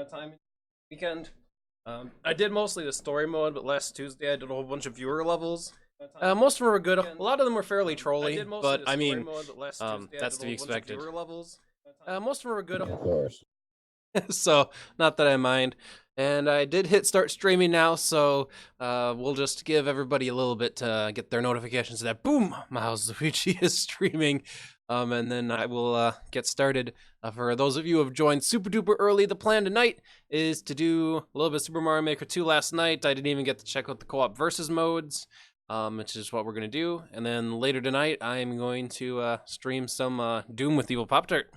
time weekend. I did mostly the story mode, but last Tuesday I did a whole bunch of viewer levels. Most of them were good. A lot of them were fairly trolly, but I mean, that's to be expected. Most of them were good. Of course. So not that I mind. And I did hit start streaming now, so we'll just give everybody a little bit to get their notifications that boom, Milesluigi is streaming. And then I will get started. For those of you who have joined super duper early, the plan tonight is to do a little bit of Super Mario Maker 2 last night. I didn't even get to check out the co-op versus modes, which is what we're going to do. And then later tonight, I'm going to stream some Doom with Evil Pop-Tart.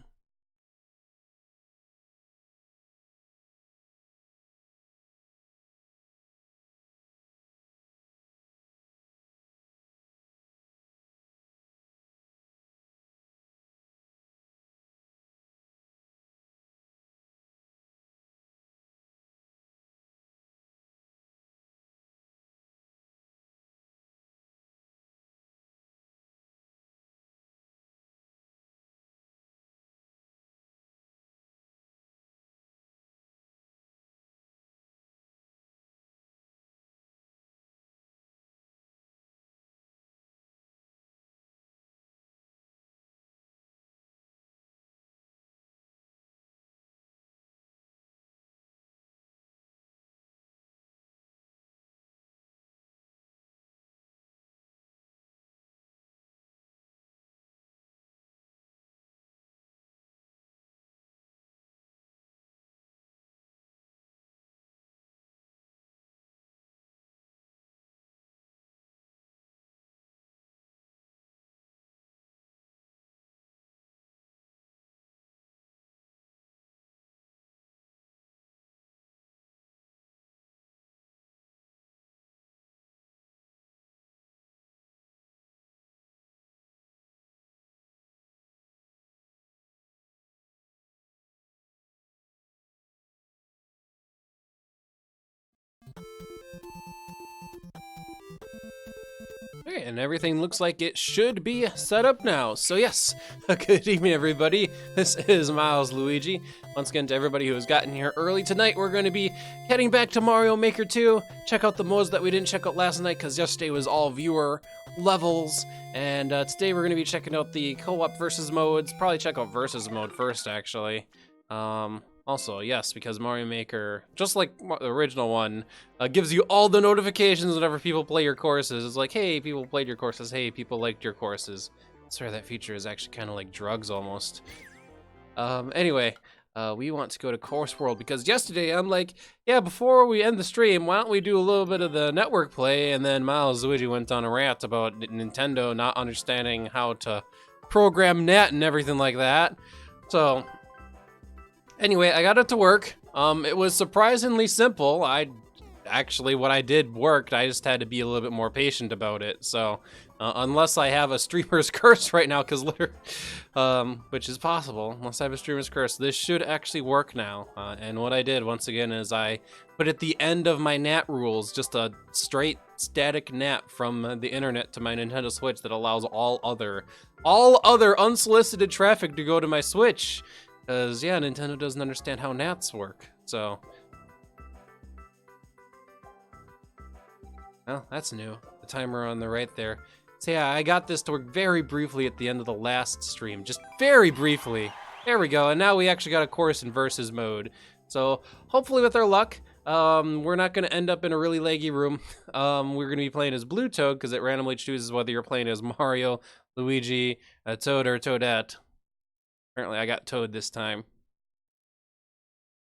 Okay, and everything looks like it should be set up now. So yes, good evening everybody. This is Milesluigi. Once again to everybody who has gotten here early tonight, we're going to be heading back to Mario Maker 2. Check out the modes that we didn't check out last night because yesterday was all viewer levels. And today we're going to be checking out the co-op versus modes. Probably check out versus mode first actually. Also, yes, because Mario Maker, just like the original one, gives you all the notifications whenever people play your courses. It's like, hey, people played your courses. Hey, people liked your courses. I swear that feature is actually kind of like drugs almost. Anyway, we want to go to Course World because yesterday I'm like, yeah, before we end the stream, why don't we do a little bit of the network play? And then Milesluigi went on a rant about Nintendo not understanding how to program net and everything like that. So anyway, I got it to work. It was surprisingly simple. What I did worked. I just had to be a little bit more patient about it. So, unless I have a streamer's curse right now, which is possible, unless I have a streamer's curse, this should actually work now. And what I did once again is I put at the end of my NAT rules just a straight static NAT from the internet to my Nintendo Switch that allows all other unsolicited traffic to go to my Switch. Because, yeah, Nintendo doesn't understand how NATs work, so. Well, that's new. The timer on the right there. So yeah, I got this to work very briefly at the end of the last stream. Just very briefly. There we go, and now we actually got a course in versus mode. So, hopefully with our luck, we're not going to end up in a really laggy room. We're going to be playing as Blue Toad, because it randomly chooses whether you're playing as Mario, Luigi, Toad, or Toadette. Apparently I got Toad this time.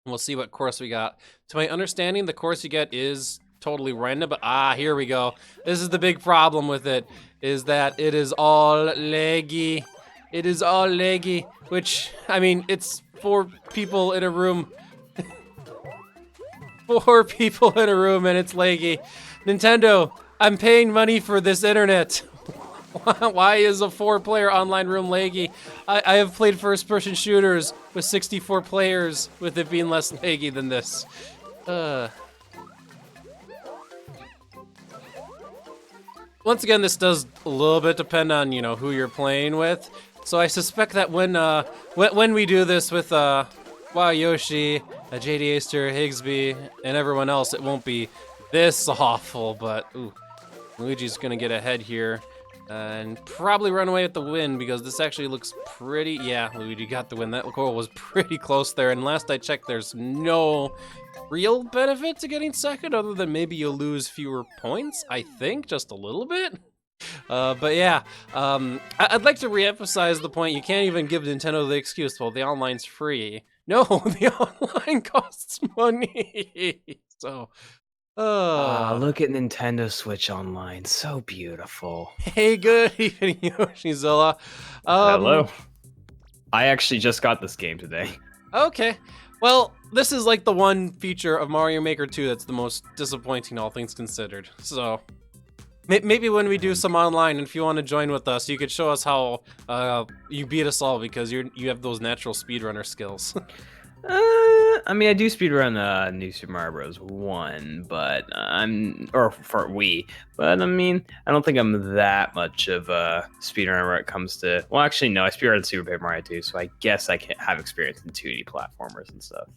We'll see what course we got. To my understanding, the course you get is totally random, but here we go. This is the big problem with it, is that it is all laggy. It is all laggy, which, I mean, it's 4 people in a room. 4 people in a room and it's laggy. Nintendo, I'm paying money for this internet. Why is a 4-player online room laggy? I have played first-person shooters with 64 players with it being less laggy than this. Once again, this does a little bit depend on, you know, who you're playing with. So I suspect that when we do this with Yoshi JD Aster, Higsby, and everyone else, it won't be this awful, but ooh, Luigi's gonna get ahead here and probably run away with the win because this actually looks pretty, yeah, Luigi got the win. That goal was pretty close there, and last I checked, there's no real benefit to getting second other than maybe you'll lose fewer points, I think, just a little bit. But yeah, I'd like to reemphasize the point, you can't even give Nintendo the excuse, well, the online's free. No, the online costs money. So, look at Nintendo Switch Online, so beautiful. Hey, good evening, Yoshizilla. Hello. I actually just got this game today. Okay. Well, this is like the one feature of Mario Maker 2 that's the most disappointing, all things considered. So, maybe when we do some online, and if you want to join with us, you could show us how you beat us all because you have those natural speedrunner skills. I mean, I do speedrun New Super Mario Bros. 1, but or for Wii, but I mean, I don't think I'm that much of a speedrunner when it comes to, well, actually, no, I speedrun Super Paper Mario 2, so I guess I can have experience in 2D platformers and stuff.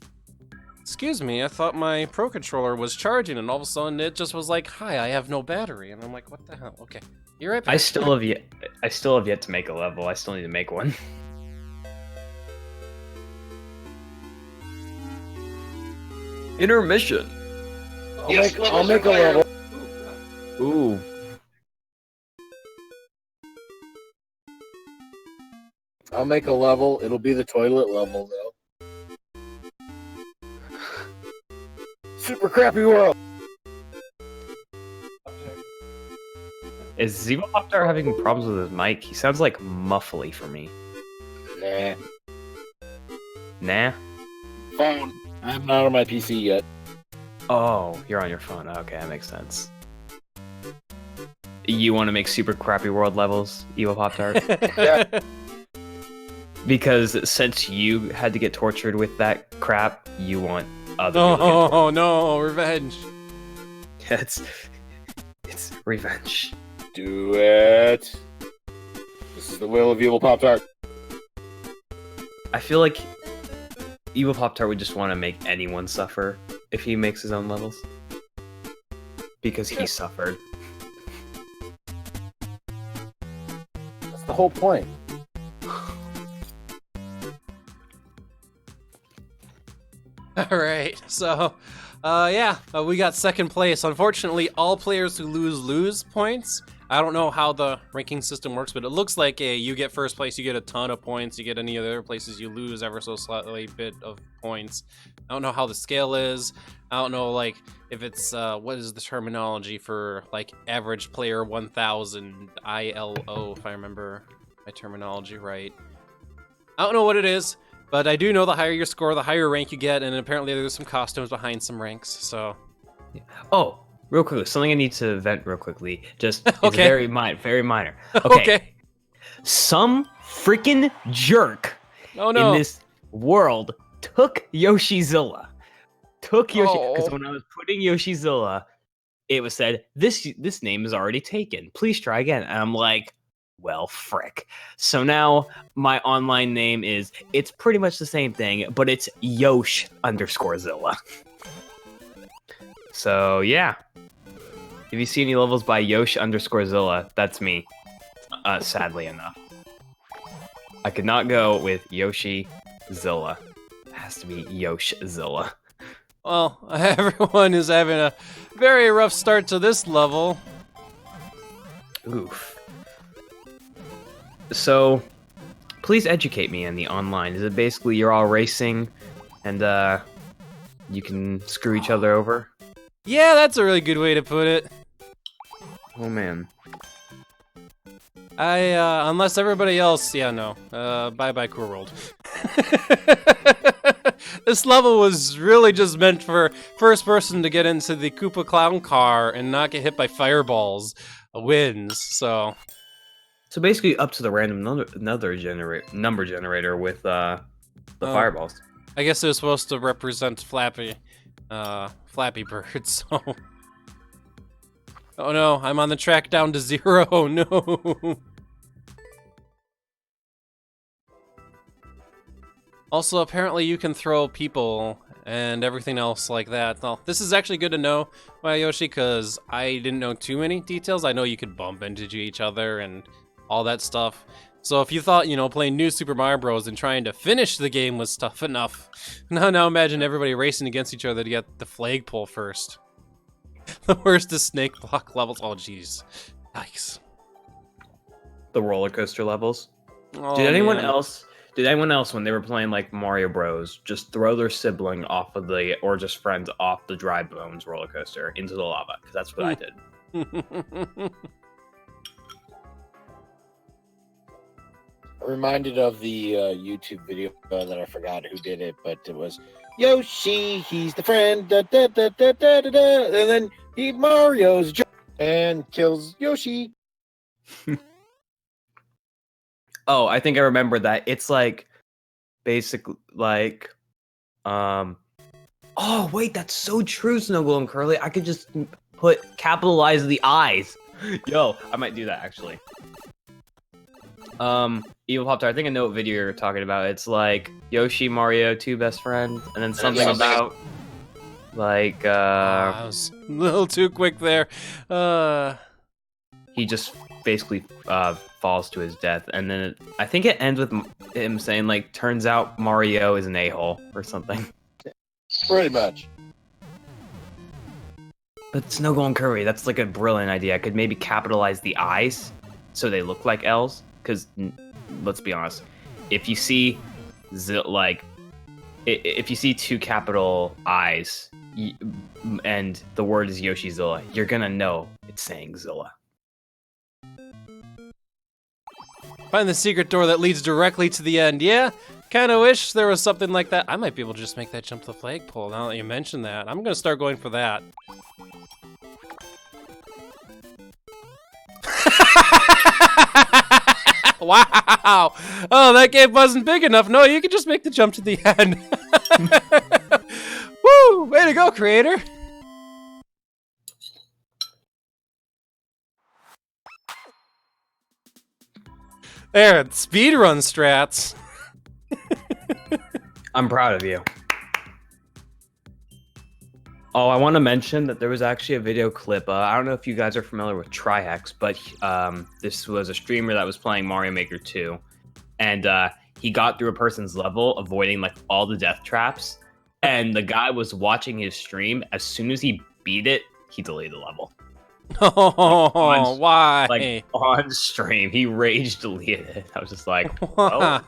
Excuse me, I thought my Pro Controller was charging, and all of a sudden it just was like, hi, I have no battery, and I'm like, what the hell? Okay, you're right back. I still have yet to make a level. I still need to make one. Intermission. I'll make a level. Ooh. I'll make a level. It'll be the toilet level, though. Super crappy world. Is Zebo Pop-Tart having problems with his mic? He sounds like muffly for me. Nah. Nah? Phone. I'm not on my PC yet. Oh, you're on your phone. Okay, that makes sense. You want to make super crappy world levels, Evo Pop-Tart? Yeah. Because since you had to get tortured with that crap, you want other Oh, no, revenge. It's revenge. Do it. This is the will of Evil Pop-Tart. I feel like Evil Pop-Tart would just want to make anyone suffer if he makes his own levels. Because he suffered. That's the whole point. Alright, so, yeah, we got second place. Unfortunately, all players who lose points. I don't know how the ranking system works, but it looks like you get first place, you get a ton of points. You get any other places, you lose ever so slightly bit of points. I don't know how the scale is. I don't know, like, if it's, what is the terminology for, like, average player 1000 ILO, if I remember my terminology right. I don't know what it is. But I do know the higher your score, the higher rank you get, and apparently there's some costumes behind some ranks, so... Oh, real quickly, something I need to vent real quickly. Just, it's Okay. very minor. Okay. Some freaking jerk Oh no. in this world took Yoshizilla. Because Oh. when I was putting Yoshizilla, it was said, this name is already taken. Please try again. And I'm like, well, frick. So now my online name it's pretty much the same thing, but it's Yosh_Zilla. So yeah. If you see any levels by Yosh_Zilla, that's me. Sadly enough. I could not go with Yoshi-Zilla. It has to be Yosh-Zilla. Well, everyone is having a very rough start to this level. Oof. So, please educate me in the online. Is it basically you're all racing and you can screw each other over? Yeah, that's a really good way to put it. Oh man. Unless everybody else, yeah, no. Bye-bye, Cool World. This level was really just meant for first person to get into the Koopa Clown car and not get hit by fireballs wins, so... So basically up to the random number generator with the fireballs. I guess it was supposed to represent Flappy Bird, so... Oh no, I'm on the track down to 0, no! Also, apparently you can throw people and everything else like that. Well, this is actually good to know, Yoshi, because I didn't know too many details. I know you could bump into each other and all that stuff. So if you thought, you know, playing New Super Mario Bros. And trying to finish the game was tough enough, now imagine everybody racing against each other to get the flagpole first. The worst is snake block levels. Oh, jeez. Yikes. The roller coaster levels. Oh, Did anyone man. else? Did anyone else, when they were playing like Mario Bros, just throw their sibling off of the, or just friends off the Dry Bones roller coaster into the lava? Because that's what I did. Reminded of the YouTube video that I forgot who did it, but it was Yoshi, he's the friend, da, da, da, da, da, da, da, and then he Mario's and kills Yoshi. Oh, I think I remember that. It's like basically like oh wait, that's so true, Snowglow and Curly. I could just capitalize the eyes. Yo, I might do that actually. Evil Pop-Tart, I think I know what video you're talking about. It's like Yoshi, Mario, 2 best friends, and then something about like I was a little too quick there. He just basically falls to his death, and then I think it ends with him saying like, turns out Mario is an a-hole or something. Pretty much. But Snowglow and Curry, that's like a brilliant idea. I could maybe capitalize the eyes so they look like L's, because let's be honest, if you see if you see 2 capital I's and the word is Yoshizilla, you're gonna know it's saying Zilla. Find the secret door that leads directly to the end. Yeah, kind of wish there was something like that. I might be able to just make that jump to the flagpole now that you mention that. I'm gonna start going for that. Wow! Oh, that gate wasn't big enough. No, you can just make the jump to the end. Woo! Way to go, creator! There, speedrun strats. I'm proud of you. Oh, I want to mention that there was actually a video clip. I don't know if you guys are familiar with Trihex, but this was a streamer that was playing Mario Maker 2, and he got through a person's level, avoiding like all the death traps. And the guy was watching his stream. As soon as he beat it, he deleted the level. Oh, why? Like on stream, he rage deleted it. I was just like, why?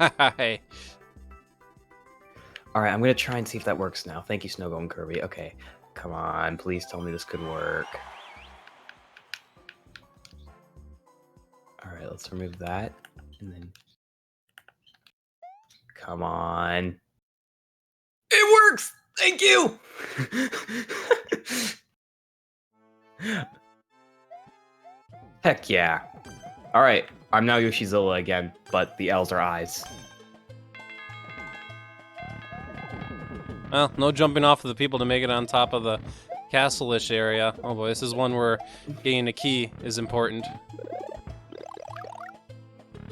All right, I'm gonna try and see if that works now. Thank you, Snowglow and Kirby. Okay. Come on, please tell me this could work. All right, let's remove that. And then... Come on. It works! Thank you! Heck yeah. All right, I'm now Yoshizilla again, but the L's are eyes. Well, no jumping off of the people to make it on top of the castle-ish area. Oh boy, this is one where getting a key is important.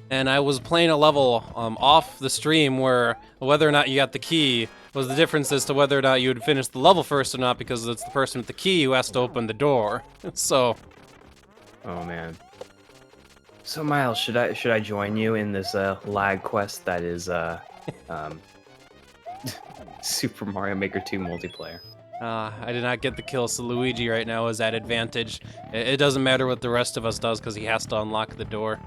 And I was playing a level off the stream where whether or not you got the key was the difference as to whether or not you would finish the level first or not, because it's the person with the key who has to open the door. So... Oh man. So Miles, should I join you in this lag quest that is Super Mario Maker 2 multiplayer? I did not get the kill, so Luigi right now is at advantage. It doesn't matter what the rest of us does because he has to unlock the door.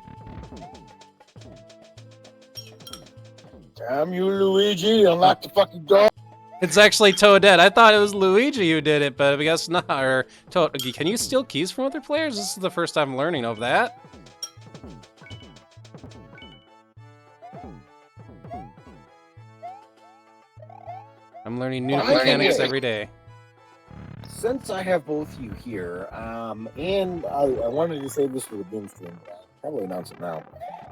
Damn you, Luigi! Unlock the fucking door! It's actually Toadette. I thought it was Luigi who did it, but I guess not. Or Toad, can you steal keys from other players? This is the first time learning of that. I'm learning new mechanics every day. Since I have both you here, and I wanted to say this for the game stream, but I'll probably announce it now,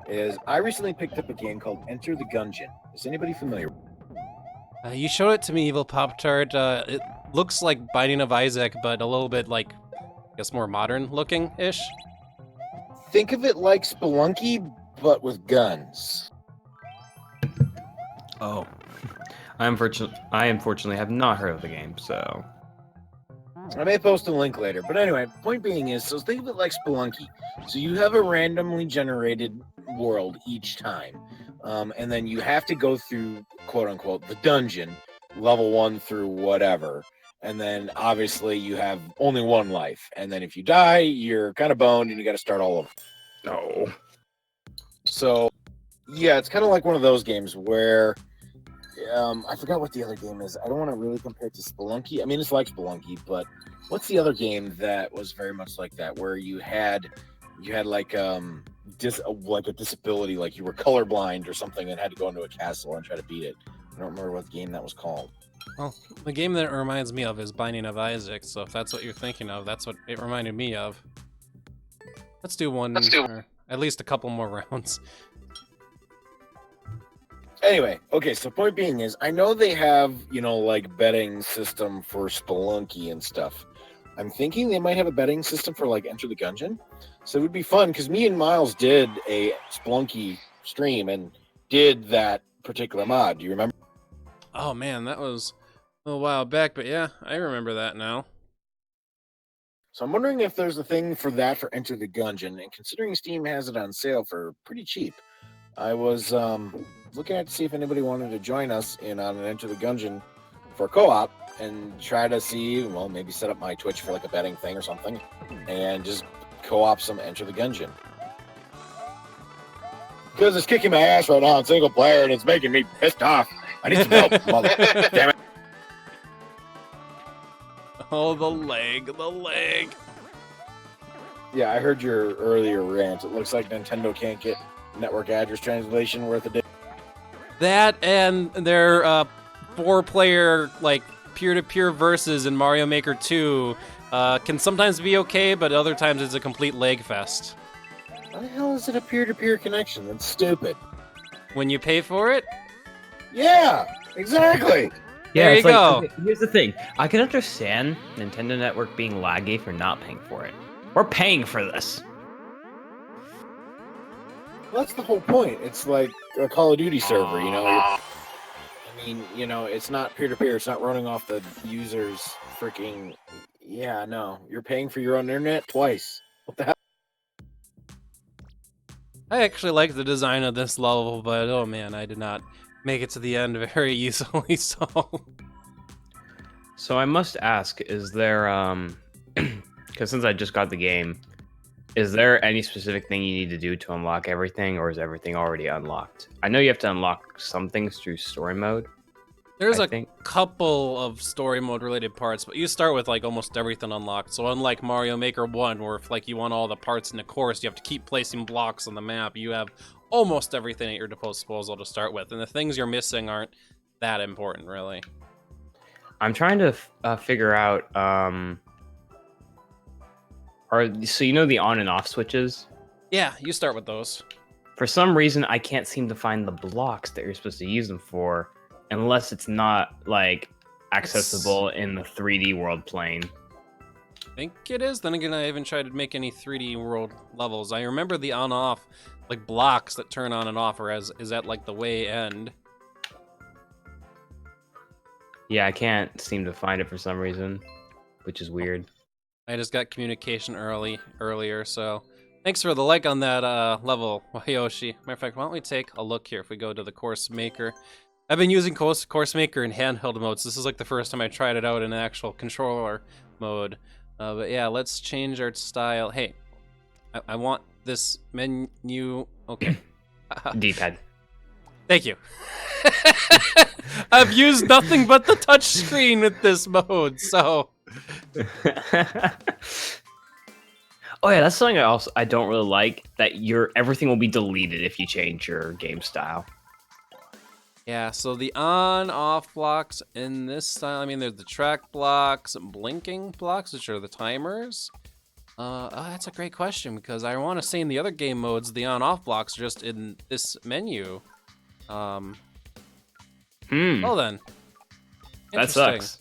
is I recently picked up a game called Enter the Gungeon. Is anybody familiar? You showed it to me, Evil Pop-Tart. It looks like Binding of Isaac, but a little bit like, I guess, more modern looking-ish. Think of it like Spelunky, but with guns. Oh, I unfortunately have not heard of the game, so. I may post a link later. But anyway, point being is, so think of it like Spelunky. So you have a randomly generated world each time. And then you have to go through, quote unquote, the dungeon, level 1 through whatever. And then obviously you have only one life. And then if you die, you're kind of boned and you got to start all over. No. So, yeah, it's kind of like one of those games where I forgot what the other game is. I don't want to really compare it to Spelunky. I mean, it's like Spelunky, but what's the other game that was very much like that, where you had like like a disability, like you were colorblind or something, and had to go into a castle and try to beat it. I don't remember what game that was called. Well, the game that it reminds me of is Binding of Isaac, so if that's what you're thinking of, that's what it reminded me of. Let's do one, or at least a couple more rounds. Anyway, okay, so point being is, I know they have, like betting system for Spelunky and stuff. I'm thinking they might have a betting system for like Enter the Gungeon. So it would be fun, because me and Miles did a Spelunky stream and did that particular mod. Do you remember? Oh man, that was a little while back, but yeah, I remember that now. So I'm wondering if there's a thing for that for Enter the Gungeon, and considering Steam has it on sale for pretty cheap, I was looking at to see if anybody wanted to join us in on an Enter the Gungeon for co-op and try to see, well, maybe set up my Twitch for like a betting thing or something, and just co-op some Enter the Gungeon. Because it's kicking my ass right now in single player, and it's making me pissed off. I need some help, mother. Damn it. Oh, the leg. Yeah, I heard your earlier rant. It looks like Nintendo can't get network address translation worth a day. That and their 4-player like peer-to-peer versus in Mario Maker 2 can sometimes be okay, but other times it's a complete leg fest. Why the hell is it a peer-to-peer connection? That's stupid. When you pay for it? Yeah, exactly. Yeah, There it's you like, go. okay, here's the thing. I can understand Nintendo Network being laggy for not paying for it. We're paying for this. Well, that's the whole point. It's like a Call of Duty server, it's not peer-to-peer. It's not running off the user's freaking... Yeah, no. You're paying for your own internet twice. What the hell? I actually like the design of this level, but oh man, I did not make it to the end very easily, so... So I must ask, is there, because since I just got the game, is there any specific thing you need to do to unlock everything, or is everything already unlocked? I know you have to unlock some things through story mode. There's I a think. couple of story mode related parts, but you start with like almost everything unlocked. So unlike Mario Maker 1, where if like you want all the parts in the course, you have to keep placing blocks on the map, you have almost everything at your disposal to start with. And the things you're missing aren't that important, really. I'm trying to figure out, so you know the on and off switches? Yeah, you start with those. For some reason, I can't seem to find the blocks that you're supposed to use them for, unless it's not, like, accessible in the 3D world plane. I think it is. Then again, I haven't tried to make any 3D world levels. I remember the on-off, like, blocks that turn on and off, or is at, like, the way end. Yeah, I can't seem to find it for some reason, which is weird. I just got communication earlier, so... Thanks for the like on that level, Yoshi. Matter of fact, why don't we take a look here if we go to the Course Maker. I've been using Course Maker in handheld modes. This is like the first time I tried it out in an actual controller mode. But yeah, let's change our style. Hey, I want this menu. Okay. D-pad. Thank you. I've used nothing but the touch screen with this mode, so... Oh yeah, that's something I don't really like, that everything will be deleted if you change your game style. Yeah, so the on-off blocks in this style, I mean, there's the track blocks, blinking blocks, which are the timers. Oh, that's a great question, because I want to say in the other game modes, the on-off blocks are just in this menu. Well then. That sucks.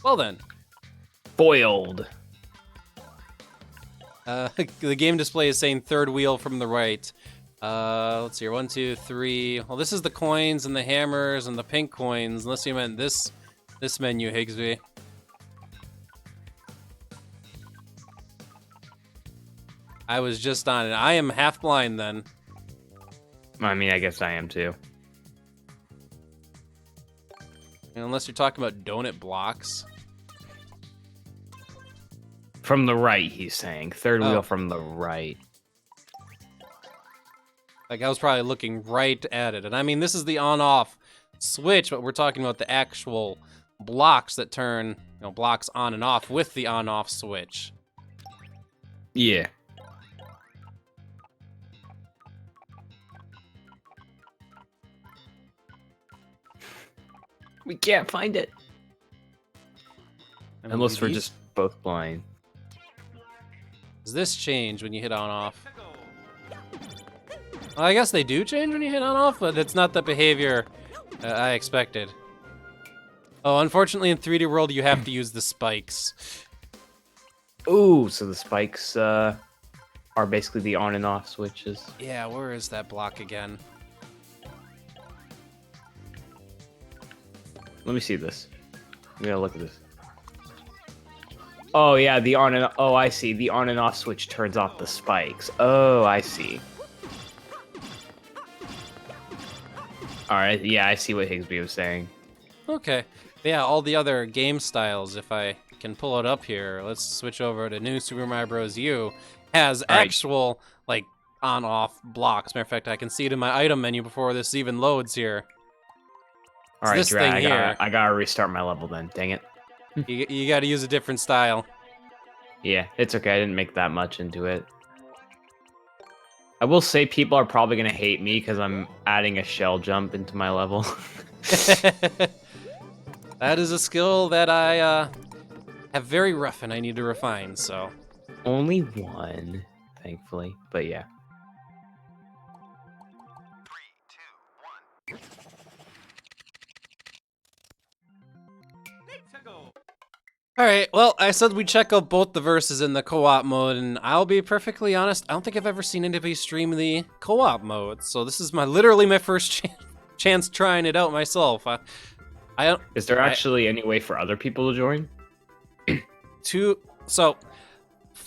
Well then. Foiled. The game display is saying third wheel from the right. Let's see here. 1, 2, 3. Well, this is the coins and the hammers and the pink coins. Unless you meant this menu, Higsby. I was just on it. I am half blind then. I mean, I guess I am too. Unless you're talking about donut blocks. From the right, he's saying. Third Oh. wheel from the right. Like, I was probably looking right at it. And I mean, this is the on-off switch, but we're talking about the actual blocks that turn, blocks on and off with the on-off switch. Yeah. We can't find it. I mean, Unless do we're these- just both blind. Does this change when you hit on-off? Well, I guess they do change when you hit on-off, but it's not the behavior I expected. Oh, unfortunately in 3D World, you have to use the spikes. Ooh, so the spikes are basically the on and off switches. Yeah, where is that block again? Let me see this. I'm gonna look at this. Oh yeah, the on and oh I see. The on and off switch turns off the spikes. Oh, I see. All right, yeah, I see what Higsby was saying. Okay. Yeah, all the other game styles, if I can pull it up here, let's switch over to New Super Mario Bros. U, has All right. actual, like, on-off blocks. Matter of fact, I can see it in my item menu before this even loads here. All right, this Dra, thing here. I gotta restart my level then. Dang it. You gotta use a different style. Yeah, it's okay. I didn't make that much into it. I will say people are probably gonna hate me because I'm adding a shell jump into my level. That is a skill that I have very rough and I need to refine, so. Only one, thankfully. But yeah. Alright, well, I said we check out both the verses in the co-op mode, and I'll be perfectly honest, I don't think I've ever seen anybody stream the co-op mode, so this is literally my first chance trying it out myself. I don't... Is there actually any way for other people to join? So,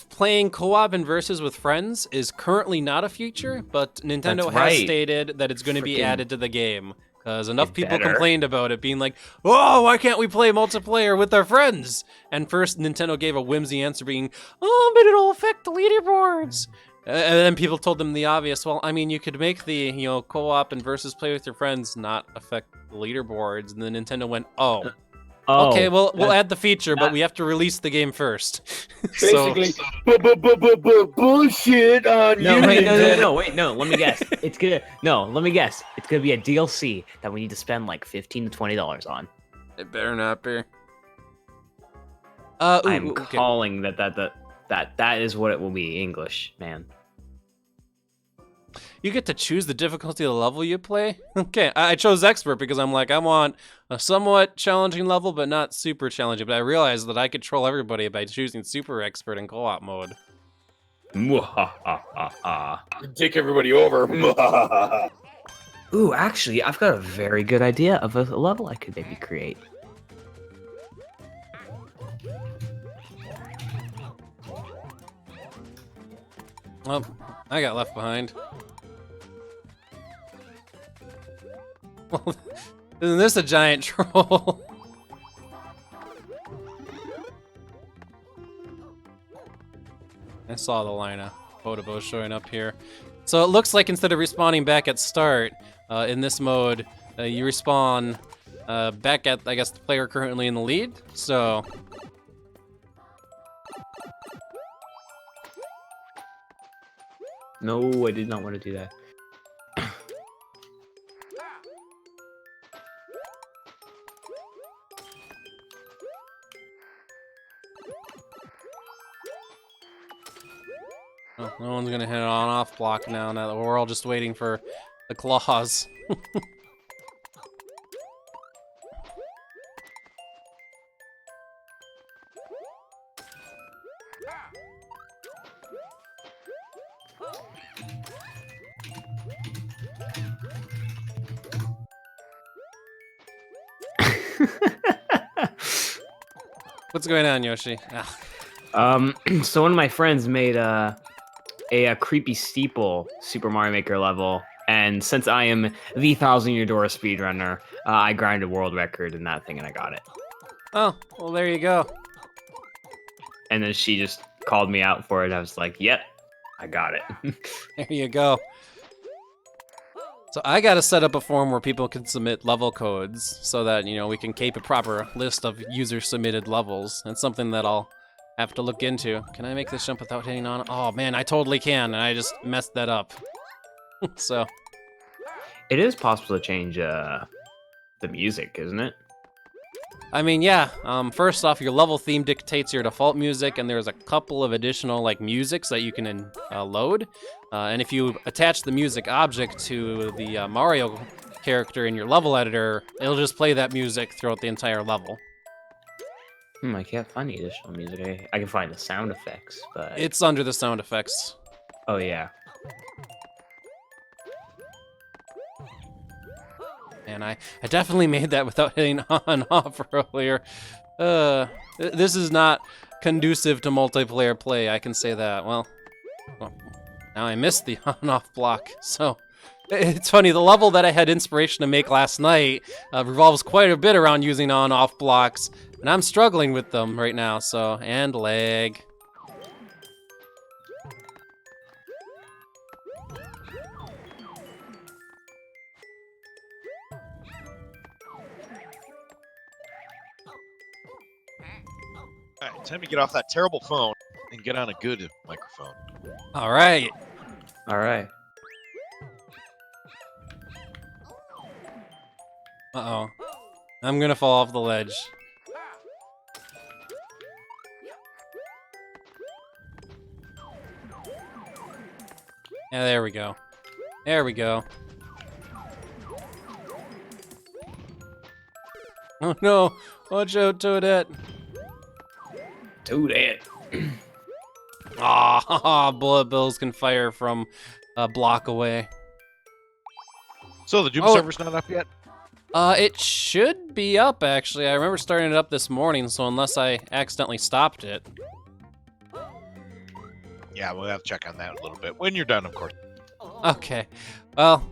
playing co-op and versus with friends is currently not a feature, but Nintendo That's has right. stated that it's going to be Frickin' added to the game. Because enough It people better. complained about it, being like, oh, why can't we play multiplayer with our friends? And first, Nintendo gave a whimsy answer being, oh, but it'll affect the leaderboards. And then people told them the obvious, well, I mean, you could make the, co-op and versus play with your friends not affect the leaderboards. And then Nintendo went, oh. Okay, well, we'll add the feature, but we have to release the game first. So, Basically, bullshit on No, you. wait, Nintendo. wait, no. Let me guess. Let me guess. It's gonna be a DLC that we need to spend like $15 to $20 on. it better not be. I'm okay. calling that is what it will be. English, man. You get to choose the difficulty of the level you play? Okay, I chose expert because I'm like, I want a somewhat challenging level, but not super challenging. But I realized that I could troll everybody by choosing super expert in co-op mode. Take everybody over. Ooh, actually, I've got a very good idea of a level I could maybe create. Oh, I got left behind. Well, isn't this a giant troll? I saw the line of Photobo showing up here. So it looks like instead of respawning back at start, in this mode, you respawn back at, I guess, the player currently in the lead. So... No, I did not want to do that. Oh, no one's gonna hit an on-off block now that we're all just waiting for the claws. What's going on, Yoshi? Ah, So one of my friends made a creepy steeple Super Mario Maker level, and since I am the 1,000-year door speedrunner, I grinded a world record in that thing, and I got it. oh, well, there you go. And then she just called me out for it. I was like, "Yep, I got it." There you go. So I gotta set up a form where people can submit level codes so that, you know, we can keep a proper list of user-submitted levels. That's something that I'll have to look into. Can I make this jump without hitting on? Oh man, I totally can, and I just messed that up. So, It is possible to change the music, isn't it? I mean, yeah, first off, your level theme dictates your default music, and there's a couple of additional, like, musics that you can load. And if you attach the music object to the Mario character in your level editor, it'll just play that music throughout the entire level. I can't find the additional music. I can find the sound effects, but... It's under the sound effects. Oh, yeah. And I definitely made that without hitting on off earlier. This is not conducive to multiplayer play, I can say that. Well, now I missed the on-off block, so... It's funny, the level that I had inspiration to make last night revolves quite a bit around using on-off blocks, and I'm struggling with them right now, so... And lag. All right, time to get off that terrible phone and get on a good microphone. All right. All right. Uh-oh. I'm gonna fall off the ledge. Yeah, there we go. There we go. Oh no! Watch out, Toadette! Toadette. Ah, bullet bills can fire from a block away. So the Doom Oh. server's not up yet? It should be up, actually. I remember starting it up this morning, so unless I accidentally stopped it. Yeah, we'll have to check on that a little bit. When you're done, of course. Okay. Well,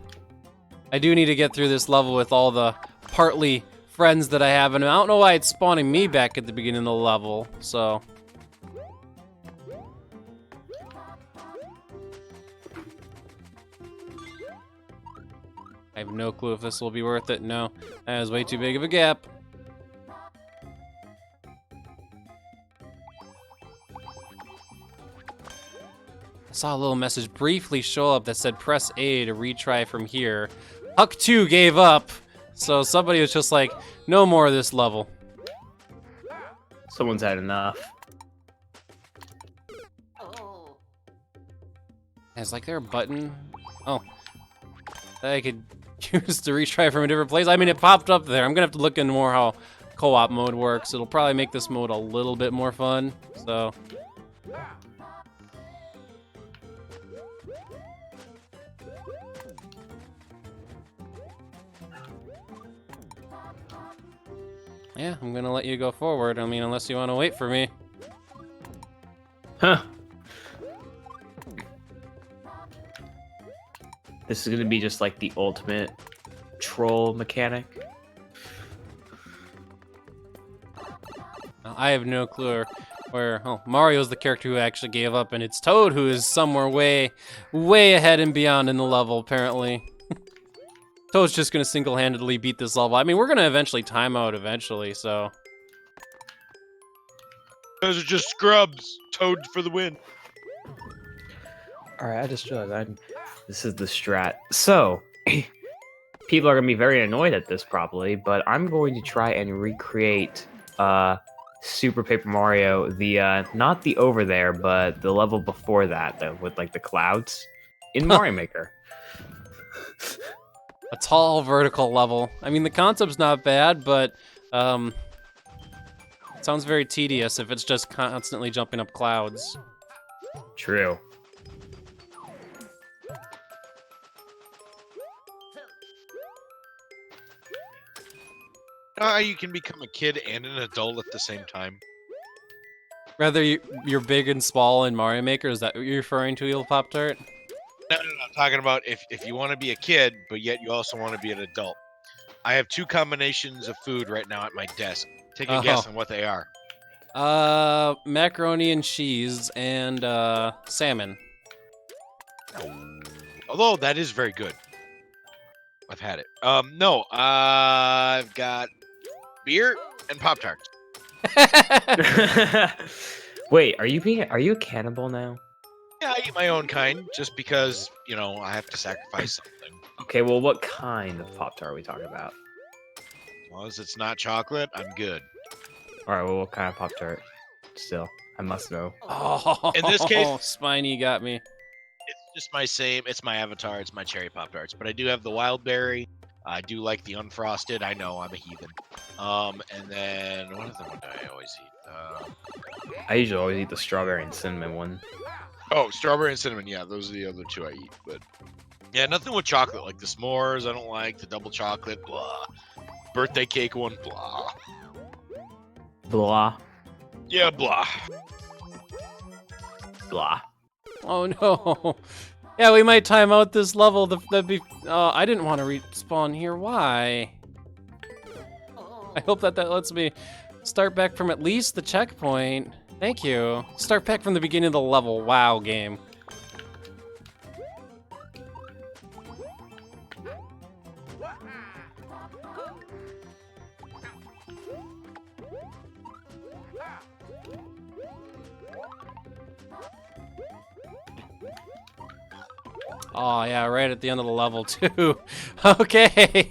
I do need to get through this level with all the partly friends that I have, and I don't know why it's spawning me back at the beginning of the level, so... I have no clue if this will be worth it. No, that is way too big of a gap. I saw a little message briefly show up that said press A to retry from here. Huck 2 gave up, so somebody was just like, no more of this level. Someone's had enough. Is like there a button? Oh, that I could use to retry from a different place. I mean, it popped up there. I'm gonna have to look into more how co-op mode works. It'll probably make this mode a little bit more fun. So. Yeah, I'm gonna let you go forward. I mean, unless you want to wait for me. Huh. This is gonna be just like the ultimate troll mechanic. I have no clue where. Oh, Mario's the character who actually gave up, and it's Toad who is somewhere way ahead and beyond in the level, apparently. Toad's just gonna single-handedly beat this level. I mean, we're gonna eventually time out eventually, so. Those are just scrubs. Toad for the win. All right, I just realized this is the strat. So, people are gonna be very annoyed at this probably, but I'm going to try and recreate Super Paper Mario, the not the over there, but the level before that, with like the clouds in Mario Maker. A tall vertical level. I mean, the concept's not bad, but it sounds very tedious if it's just constantly jumping up clouds. True. You can become a kid and an adult at the same time. Rather, you're big and small in Mario Maker. Is that what you're referring to, Evil Pop Tart? No, I'm talking about if you want to be a kid, but yet you also want to be an adult. I have 2 combinations of food right now at my desk. Take a guess on what they are. Macaroni and cheese and salmon. Although that is very good. I've had it. No, I've got beer and Pop-Tarts. Wait, are you a cannibal now? Yeah, I eat my own kind just because, you know, I have to sacrifice something. Okay, well, what kind of Pop-Tart are we talking about? As long as it's not chocolate, I'm good. All right, well, what kind of Pop-Tart? Still, I must know. Oh, In this case- Spiny got me. It's just it's my avatar, it's my cherry Pop-Tarts. But I do have the wild berry. I do like the unfrosted. I know, I'm a heathen. And then, what other one do I always eat? I usually always eat the strawberry and cinnamon one. Oh, strawberry and cinnamon. Yeah, those are the other 2 I eat. But yeah, nothing with chocolate. Like the s'mores, I don't like. The double chocolate, blah. Birthday cake one, blah. Blah. Yeah, blah. Blah. Oh no. Yeah, we might time out this level. That'd be. I didn't want to respawn here. Why? I hope that lets me start back from at least the checkpoint. Thank you. Start back from the beginning of the level. Wow, game. Oh yeah, right at the end of the level too. Okay.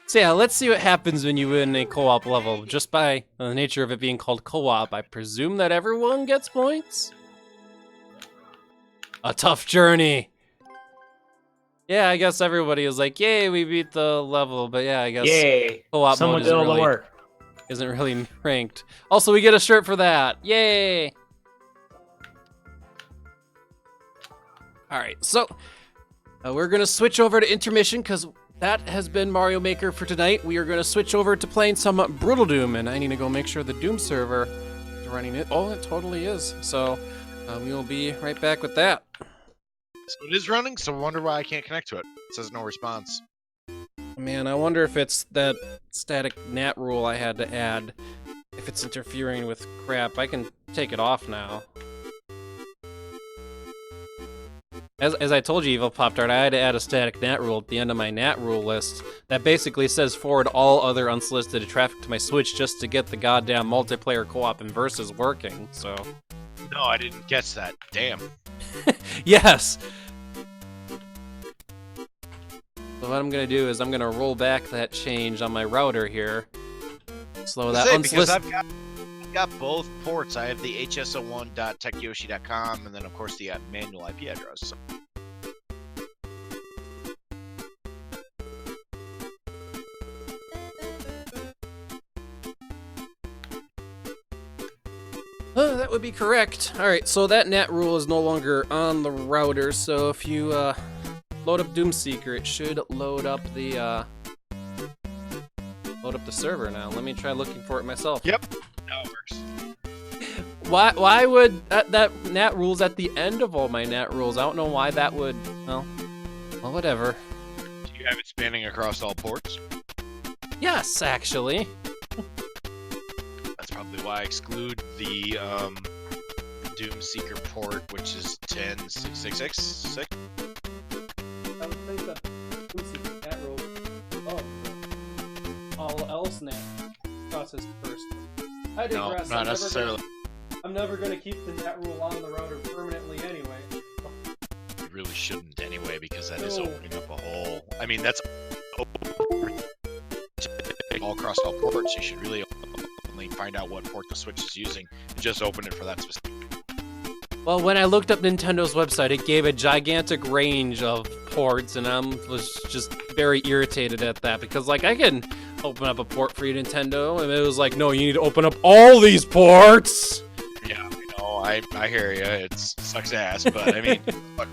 So yeah, let's see what happens when you win a co-op level. Just by the nature of it being called co-op, I presume that everyone gets points? A tough journey. Yeah, I guess everybody is like, yay, we beat the level. But yeah, I guess Yay! co-op Someone mode did all the work. isn't really ranked. Also, we get a shirt for that. Yay! All right, so we're gonna switch over to intermission because that has been Mario Maker for tonight. We are gonna switch over to playing some Brutal Doom, and I need to go make sure the Doom server is running it. Oh, it totally is. So we will be right back with that. So it is running, so I wonder why I can't connect to it. It says no response. Man, I wonder if it's that static NAT rule I had to add. If it's interfering with crap, I can take it off now. As I told you, Evil Pop-Tart, I had to add a static NAT rule at the end of my NAT rule list that basically says forward all other unsolicited traffic to my Switch just to get the goddamn multiplayer co-op and versus working, so... No, I didn't catch that. Damn. Yes! So what I'm gonna do is I'm gonna roll back that change on my router here. Slow that Because unsolicited... I've got both ports. I have the hso1.techyoshi.com and then, of course, the manual IP address. So. That would be correct. Alright, so that NAT rule is no longer on the router, so if you load up Doomseeker, it should load up the server now. Let me try looking for it myself. Yep. How it works. Why would that NAT rule's at the end of all my NAT rules? I don't know why that would. Well, whatever. Do you have it spanning across all ports? Yes, actually. That's probably why I exclude the Doomseeker port, which is 10.666. I would think that Doomseeker NAT rule. Oh, all else NAT process first. I digress. No, not necessarily. I'm never gonna keep the NAT rule on the router permanently anyway. You really shouldn't anyway, because that is opening up a whole. I mean, that's all across all ports. You should really only find out what port the Switch is using and just open it for that specific. Well, when I looked up Nintendo's website, it gave a gigantic range of ports, and I was just very irritated at that because, like, I can open up a port for you, Nintendo, and it was like, no, you need to open up all these ports. Yeah, I know. I hear you. It sucks ass, but I mean, fuck,